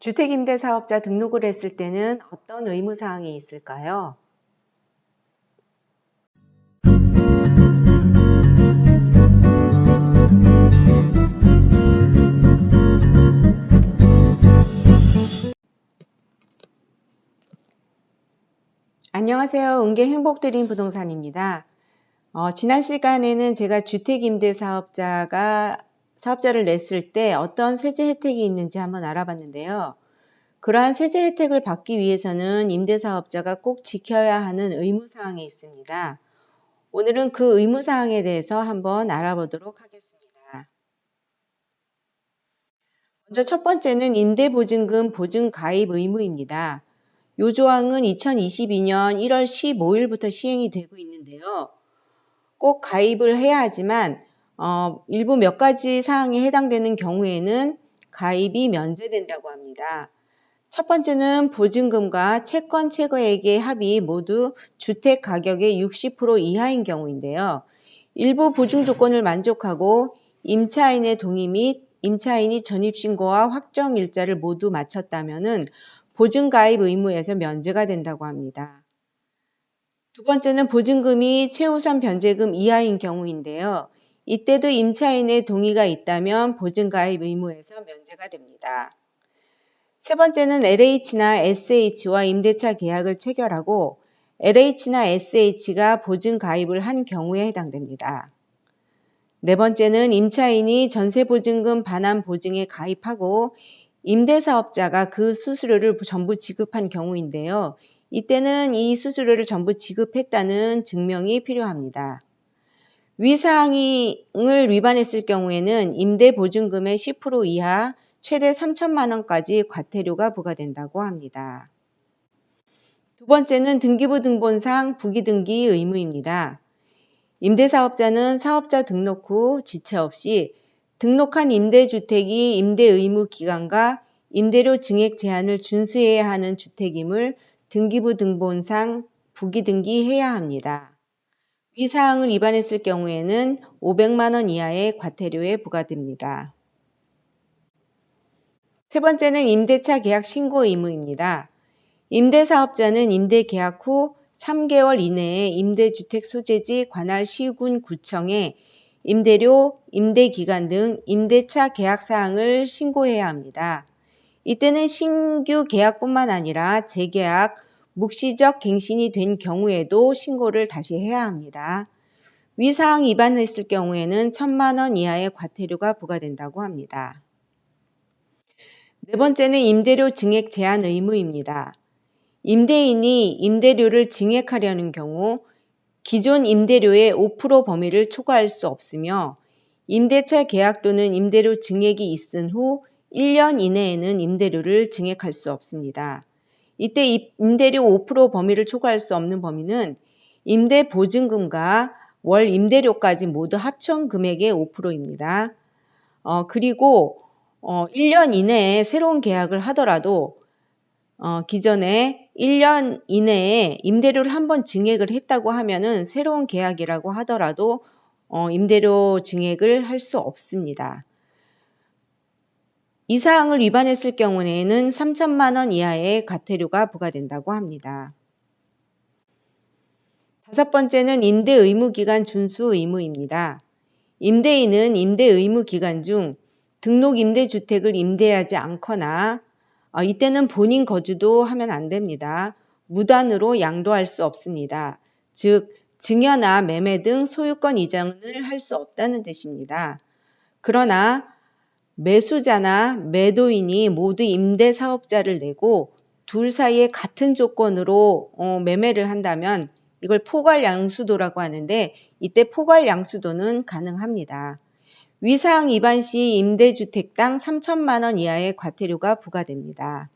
주택임대사업자 등록을 했을 때는 어떤 의무사항이 있을까요? 안녕하세요. 은계 행복드림 부동산입니다. 지난 시간에는 제가 사업자를 냈을 때 어떤 세제 혜택이 있는지 한번 알아봤는데요. 그러한 세제 혜택을 받기 위해서는 임대사업자가 꼭 지켜야 하는 의무사항이 있습니다. 오늘은 그 의무사항에 대해서 한번 알아보도록 하겠습니다. 먼저 첫 번째는 임대보증금 보증가입 의무입니다. 이 조항은 2022년 1월 15일부터 시행이 되고 있는데요. 꼭 가입을 해야 하지만 일부 몇 가지 사항에 해당되는 경우에는 가입이 면제된다고 합니다. 첫 번째는 보증금과 채권 체거액의 합이 모두 주택 가격의 60% 이하인 경우인데요. 일부 보증 조건을 만족하고 임차인의 동의 및 임차인이 전입신고와 확정 일자를 모두 마쳤다면 보증가입 의무에서 면제가 된다고 합니다. 두 번째는 보증금이 최우선 변제금 이하인 경우인데요. 이때도 임차인의 동의가 있다면 보증가입 의무에서 면제가 됩니다. 세 번째는 LH나 SH와 임대차 계약을 체결하고 LH나 SH가 보증가입을 한 경우에 해당됩니다. 네 번째는 임차인이 전세보증금 반환 보증에 가입하고 임대사업자가 그 수수료를 전부 지급한 경우인데요. 이때는 이 수수료를 전부 지급했다는 증명이 필요합니다. 위 사항을 위반했을 경우에는 임대보증금의 10% 이하 최대 3천만 원까지 과태료가 부과된다고 합니다. 두 번째는 등기부 등본상 부기등기 의무입니다. 임대사업자는 사업자 등록 후 지체 없이 등록한 임대주택이 임대의무 기간과 임대료 증액 제한을 준수해야 하는 주택임을 등기부 등본상 부기등기해야 합니다. 위 사항을 위반했을 경우에는 500만 원 이하의 과태료에 부과됩니다. 세 번째는 임대차 계약 신고 의무입니다. 임대사업자는 임대계약 후 3개월 이내에 임대주택 소재지 관할 시군 구청에 임대료, 임대기간 등 임대차 계약사항을 신고해야 합니다. 이때는 신규 계약뿐만 아니라 재계약, 묵시적 갱신이 된 경우에도 신고를 다시 해야 합니다. 위 사항 위반했을 경우에는 1,000만 원 이하의 과태료가 부과된다고 합니다. 네 번째는 임대료 증액 제한 의무입니다. 임대인이 임대료를 증액하려는 경우 기존 임대료의 5% 범위를 초과할 수 없으며 임대차 계약 또는 임대료 증액이 있은 후 1년 이내에는 임대료를 증액할 수 없습니다. 이때 임대료 5% 범위를 초과할 수 없는 범위는 임대보증금과 월 임대료까지 모두 합천 금액의 5%입니다. 그리고 1년 이내에 새로운 계약을 하더라도 기존에 1년 이내에 임대료를 한번 증액을 했다고 하면은 새로운 계약이라고 하더라도 임대료 증액을 할 수 없습니다. 이 사항을 위반했을 경우에는 3천만 원 이하의 과태료가 부과된다고 합니다. 다섯 번째는 임대 의무 기간 준수 의무입니다. 임대인은 임대 의무 기간 중 등록 임대주택을 임대하지 않거나 이때는 본인 거주도 하면 안 됩니다. 무단으로 양도할 수 없습니다. 즉 증여나 매매 등 소유권 이전을 할 수 없다는 뜻입니다. 그러나 매수자나 매도인이 모두 임대사업자를 내고 둘 사이에 같은 조건으로 매매를 한다면 이걸 포괄양수도라고 하는데 이때 포괄양수도는 가능합니다. 위사항 위반 시 임대주택당 3천만 원 이하의 과태료가 부과됩니다.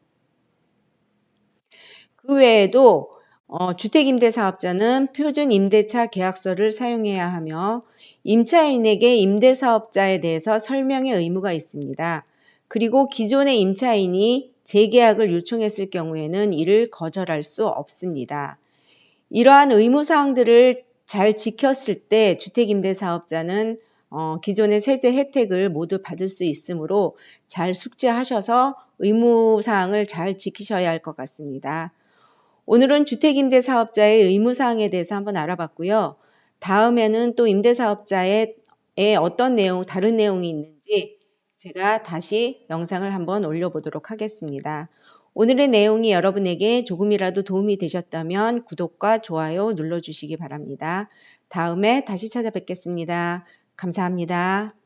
그 외에도 주택임대사업자는 표준임대차 계약서를 사용해야 하며 임차인에게 임대사업자에 대해서 설명의 의무가 있습니다. 그리고 기존의 임차인이 재계약을 요청했을 경우에는 이를 거절할 수 없습니다. 이러한 의무사항들을 잘 지켰을 때 주택임대사업자는 기존의 세제 혜택을 모두 받을 수 있으므로 잘 숙지하셔서 의무사항을 잘 지키셔야 할 것 같습니다. 오늘은 주택임대사업자의 의무사항에 대해서 한번 알아봤고요. 다음에는 또 임대사업자의 어떤 다른 내용이 있는지 제가 다시 영상을 한번 올려보도록 하겠습니다. 오늘의 내용이 여러분에게 조금이라도 도움이 되셨다면 구독과 좋아요 눌러주시기 바랍니다. 다음에 다시 찾아뵙겠습니다. 감사합니다.